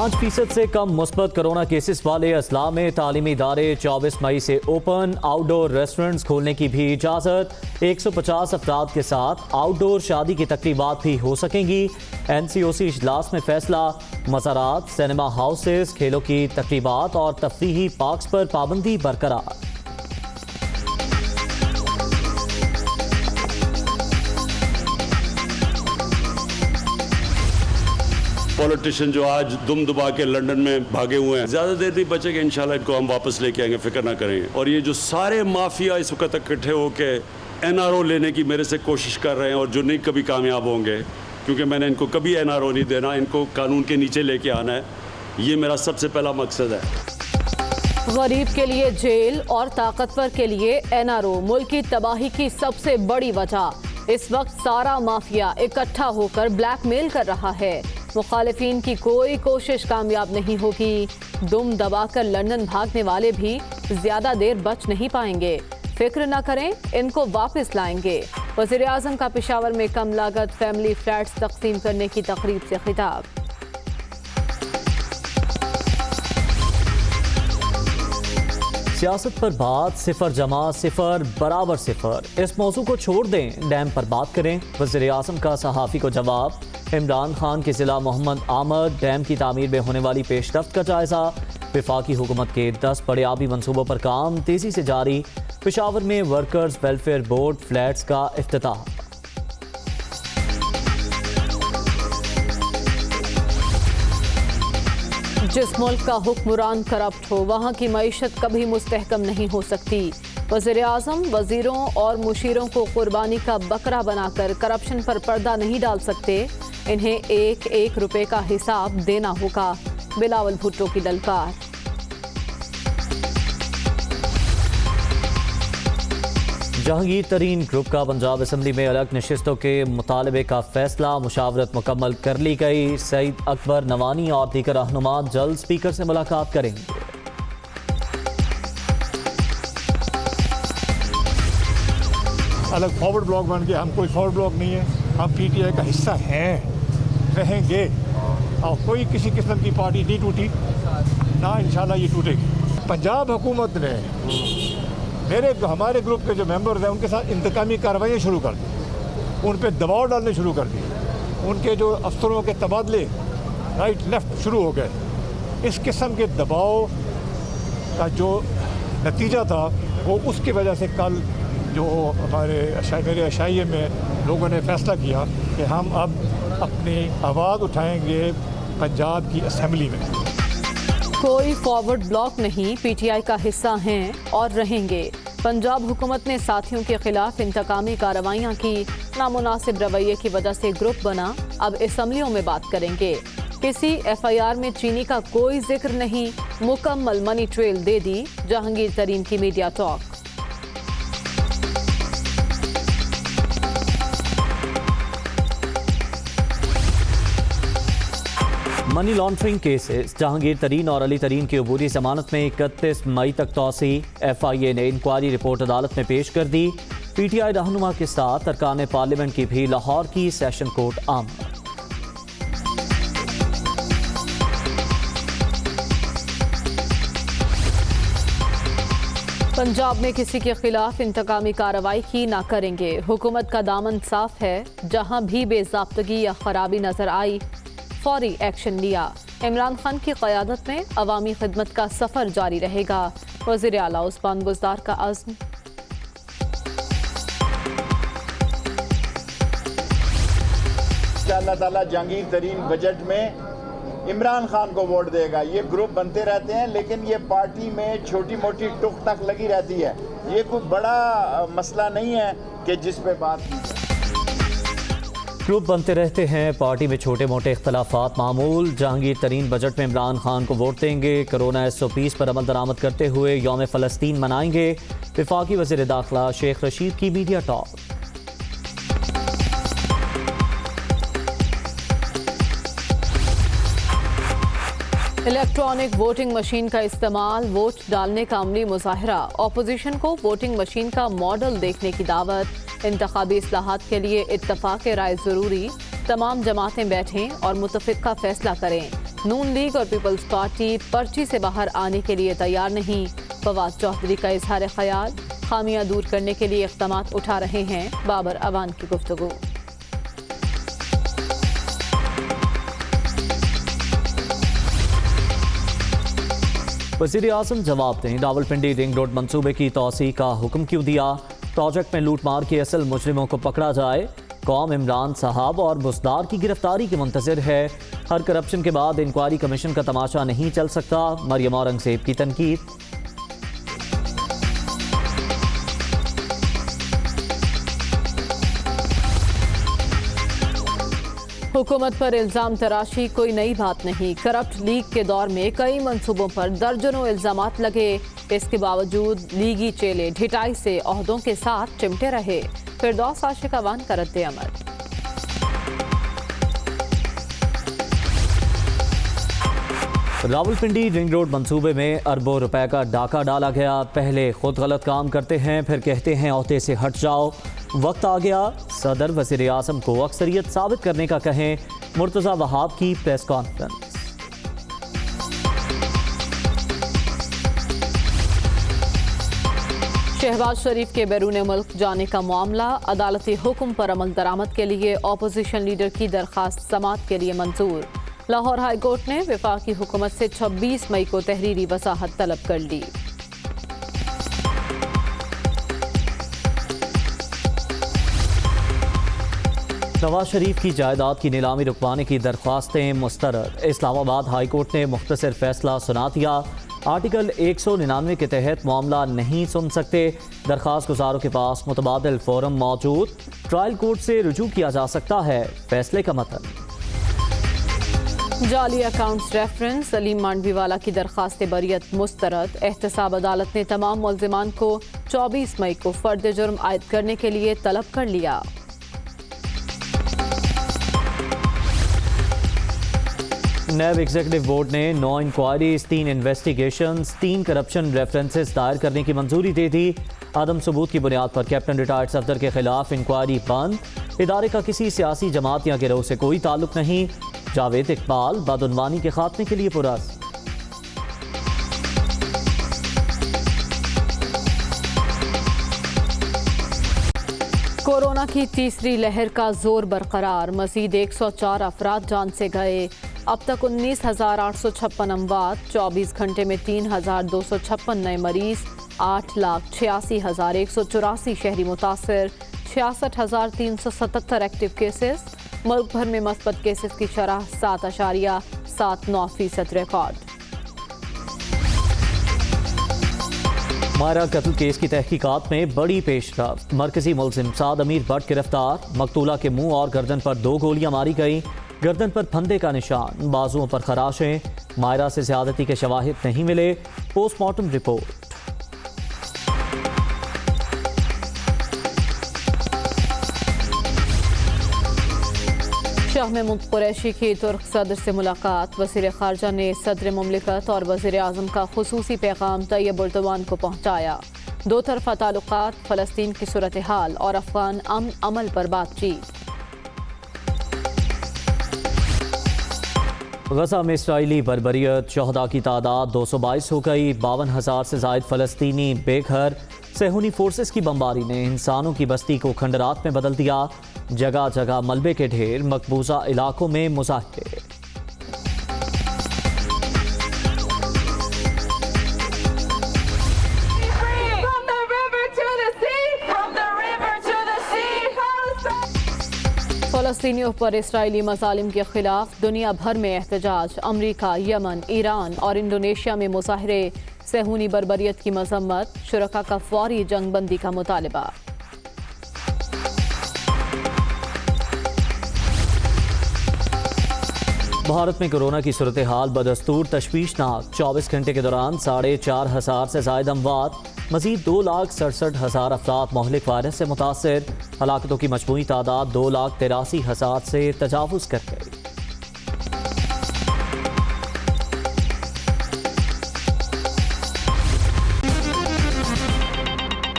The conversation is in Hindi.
5% से कम मुस्बत कोरोना केसेस वाले अजला में तालीमी इदारे 24 मई से ओपन। आउटडोर रेस्टोरेंट्स खोलने की भी इजाज़त। 150 अफराद के साथ आउटडोर शादी की तकरीबात भी हो सकेंगी। NCOC इजलास में फैसला। मज़ारात, सिनेमा हाउसेस, खेलों की तकरीबात और तफरीही पार्क्स पर पाबंदी बरकरार। पॉलिटिशियन जो आज दुम दुबा के लंदन में भागे हुए हैं, ज़्यादा देर नहीं बचेगा, इंशाल्लाह इनको हम वापस लेके आएंगे, फिक्र ना करें। और ये जो सारे माफिया इस वक्त इकट्ठे होके NRO लेने की मेरे से कोशिश कर रहे हैं और जो नहीं कभी कामयाब होंगे, क्योंकि मैंने इनको कभी NRO नहीं देना, इनको कानून के नीचे लेके आना है, ये मेरा सबसे पहला मकसद है। गरीब के लिए जेल और ताकतवर के लिए NRO मुल्क की तबाही की सबसे बड़ी वजह। इस वक्त सारा माफिया इकट्ठा होकर ब्लैकमेल कर रहा है। मुखालिफिन की कोई कोशिश कामयाब नहीं होगी। दुम दबाकर लंदन भागने वाले भी ज्यादा देर बच नहीं पाएंगे। फिक्र न करें, इनको वापस लाएंगे। वज़ीर आज़म का पेशावर में कम लागत फैमिली फ्लैट्स तकसीम करने की तकरीब से खिताब। सियासत पर बात सिफर जमा सिफर बराबर सिफर, इस मौजू को छोड़ दें, डैम पर बात करें। वज़ीर आज़म का सहाफ़ी को जवाब। इमरान खान के ज़िला मोहम्मद आमद, डैम की तामीर में होने वाली पेशरफ्त का जायज़ा। वफाकी हुकूमत के 10 बड़े आबी मनसूबों पर काम तेज़ी से जारी। पेशावर में वर्कर्स वेलफेयर बोर्ड फ्लैट्स का इफ्तिताह। जिस मुल्क का हुक्मरान करप्ट हो, वहाँ की मईशत कभी मुस्तहकम नहीं हो सकती। वज़ीर आज़म वज़ीरों और मुशीरों को कुर्बानी का बकरा बनाकर करप्शन पर पर्दा नहीं डाल सकते। इन्हें एक एक रुपए का हिसाब देना होगा। बिलावल भुट्टो की ललकार। जहांगीर तरीन ग्रुप का पंजाब असम्बली में अलग नशिस्तों के मुतालबे का फैसला। मुशावरत मुकम्मल कर ली गई। सईद अकबर नवानी और दीगर रहनुमा जल्द स्पीकर से मुलाकात करेंगे। अलग फॉरवर्ड ब्लॉक बन गया, हम कोई फॉरवर्ड ब्लॉक नहीं है, हम PTI का हिस्सा हैं, रहेंगे। और कोई किसी किस्म की पार्टी नहीं टूटी ना, इंशाल्लाह ये टूटेगी। पंजाब हुकूमत ने हमारे ग्रुप के जो मेंबर्स हैं उनके साथ इंतकामी कार्रवाइयाँ शुरू कर दी, उन पर दबाव डालने शुरू कर दिए। उनके जो अफसरों के तबादले राइट लेफ्ट शुरू हो गए। इस किस्म के दबाव का जो नतीजा था वो उसकी वजह से कल जो मेरे अशाइये में लोगों ने फैसला किया कि हम अब अपनी आवाज़ उठाएंगे पंजाब की असम्बली में। कोई फॉरवर्ड ब्लॉक नहीं, PTI का हिस्सा हैं और रहेंगे। पंजाब हुकूमत ने साथियों के खिलाफ इंतकामी कार्रवाइयाँ की। नामुनासिब रवैये की वजह से ग्रुप बना। अब असम्बलियों में बात करेंगे। किसी FIR में चीनी का कोई जिक्र नहीं। मुकम्मल मनी ट्रेल दे दी। जहांगीर तरीन की media talk. Money laundering cases. Jahangir तरीन और अली तरीन की अबूरी जमानत में 31 मई तक तौसी। FIA ने इंक्वायरी रिपोर्ट अदालत में पेश कर दी। PTI रहनुमा के साथ अरकान पार्लियामेंट की भी लाहौर की सेशन कोर्ट आमद। पंजाब में किसी के खिलाफ इंतकामी कार्रवाई की ना करेंगे। हुकूमत का दामन साफ है। जहां भी बेज़ाब्तगी या खराबी नजर आई, फौरी एक्शन लिया। इमरान खान की क़यादत में अवामी खिदमत का सफ़र जारी रहेगा। वज़ीर आला उस्मान बुज़दार का अज़्म। अल्लाह ताला जहांगीर तरीन बजट में इमरान खान को वोट देगा। ये ग्रुप बनते रहते हैं, लेकिन ये पार्टी में छोटी मोटी टुक तक लगी रहती है। ये कोई बड़ा मसला नहीं है कि जिस पे बात की। ग्रुप बनते रहते हैं, पार्टी में छोटे मोटे इख्तलाफात मामूल। जहांगीर तरीन बजट में इमरान खान को वोट देंगे। कोरोना SOPs पर अमल दरामद करते हुए यौम फ़लस्तीन मनाएंगे। वफाकी वज़ीर दाखिला शेख रशीद की media talk. Electronic voting machine का इस्तेमाल, वोट डालने का अमली मुजाहरा। अपोजिशन को वोटिंग मशीन का मॉडल देखने की दावत। इंतखाबी इस्लाहात के लिए इत्तफाक राय जरूरी। तमाम जमातें बैठें और मुतफ़िक़ा फैसला करें। नून लीग और पीपल्स पार्टी पर्ची से बाहर आने के लिए तैयार नहीं। फवाद चौधरी का इजहार ख्याल, खामियां दूर करने के लिए इक़दाम उठा रहे हैं। बाबर अवान की गुफ्तगू। वज़ीर आज़म जवाब दें, रावलपिंडी रिंग रोड मंसूबे की तोसी का हुक्म क्यों दिया? प्रोजेक्ट में लूटमार के असल मुजरिमों को पकड़ा जाए। कौम इमरान साहब और बुसदार की गिरफ्तारी की मुंतज़िर है। हर करप्शन के बाद इंक्वायरी कमीशन का तमाशा नहीं चल सकता। मरियम औरंगज़ेब की तनकीद। हुकूमत पर इल्जाम तराशी कोई नई बात नहीं। करप्ट लीग के दौर में कई मंसूबों पर दर्जनों इल्जामात लगे। इसके बावजूद लीगी चेले ढिठाई से ओहदों के साथ चिमटे रहे। फिरदौस आशिक अवान का रद्द अमल। रावलपिंडी रिंग रोड मंसूबे में अरबों रुपए का डाका डाला गया। पहले खुद गलत काम करते हैं, फिर कहते हैं ओहदे से हट जाओ। वक्त आ गया सदर वज़ीर आज़म को अक्सरियत साबित करने का, कहें मुर्तज़ा वहाब की प्रेस कॉन्फ्रेंस। शहबाज शरीफ के बैरून मुल्क जाने का मामला अदालती हुक्म पर अमल दरामद के लिए अपोजिशन लीडर की दरखास्त समाअत के लिए मंजूर। लाहौर हाई कोर्ट ने वफाकी हुकूमत से 26 मई को तहरीरी वसाहत तलब कर ली। नवाज शरीफ की जायदाद की नीलामी रुकवाने की दरख्वास्तें मुस्तरद। इस्लामाबाद हाई कोर्ट ने मुख्तसर फैसला सुना दिया। आर्टिकल 199 के तहत मामला नहीं सुन सकते। दरख्वास्त गुजारों के पास मुतबादिल फोरम मौजूद। ट्रायल कोर्ट से रुजू किया जा सकता है। फैसले का मतन। जाली अकाउंट्स रेफरेंस, सलीम मांडवीवाला की दरख्वास्त बरियत मुस्तरद। एहतसाब अदालत ने तमाम मुल्जिमान को 24 मई को फर्द जुर्म आयद करने के लिए तलब कर लिया। नैब एग्जीक्यूटिव बोर्ड ने 9 इंक्वायरीज, 3 इन्वेस्टिगेशंस, 3 करप्शन रेफरेंसेस दायर करने की मंजूरी दे दी। आदम सबूत की बुनियाद पर कैप्टन रिटायर्ड सफदर के खिलाफ इंक्वायरी बंद। इदारे का किसी सियासी जमात या गिरोह से कोई ताल्लुक नहीं। जावेद इकबाल बदउनवानी के खात्मे के लिए पुरस्कार। कोरोना की तीसरी लहर का जोर बरकरार। मजीद 104 अफराद जान से गए। अब तक 19,856 अमवात। 24 घंटे में 3,256 नए मरीज। 8,86,184 शहरी मुतासर। 66,377 एक्टिव केसेस। मुल्क भर में मस्बत केसेस की शरह 7.79% रिकॉर्ड। मायरा कत्ल केस की तहकीकात में बड़ी पेशरफ्त। मरकजी मुलजिम साद अमीर भट्ट गिरफ्तार। मकतूला के मुंह और गर्दन पर 2 गोलियां मारी गई। गर्दन पर फंदे का निशान, बाजुओं पर खराशें। मायरा से ज्यादती के शवाहिद नहीं मिले। Postmortem report. शाह महमूद कुरैशी की तुर्क सदर से मुलाकात। वज़ीर ख़ारजा ने सदर मुमलिकत और वज़ीर आज़म का खुसूसी पैगाम तैयब एर्दोगान को पहुँचाया। दो तरफ़ा ताल्लुकात, फ़लस्तीन की सूरत हाल और अफ़गान अमल पर बातचीत। गज़ा में इसराइली बर्बरियत, शहदा की तादाद 222 हो गई। 52,000 से ज़ायद फ़लस्तीनी बेघर। सेहूनी फोर्सेस की बमबारी ने इंसानों की बस्ती को खंडरात में बदल दिया। जगह जगह मलबे के ढेर। मकबूजा इलाकों में मुजाहिरे। फ़लस्तीनियों पर इसराइली मज़ालिम के खिलाफ दुनिया भर में एहतजाज। अमरीका, यमन, ईरान और इंडोनेशिया में मुजाहिरे। सेहूनी बर्बरियत की मजम्मत। शुरका का फौरी जंगबंदी का मुतालबा। भारत में कोरोना की सूरत हाल बदस्तूर तशवीशनाक। 24 घंटे के दौरान 4,500 से ज़ायद अमवात। मजीद 2,67,000 अफराद मोहलिक वायरस से मुतासर। हलाकतों की मजमूई तादाद 2,83,000 से तजावुज़ कर गई।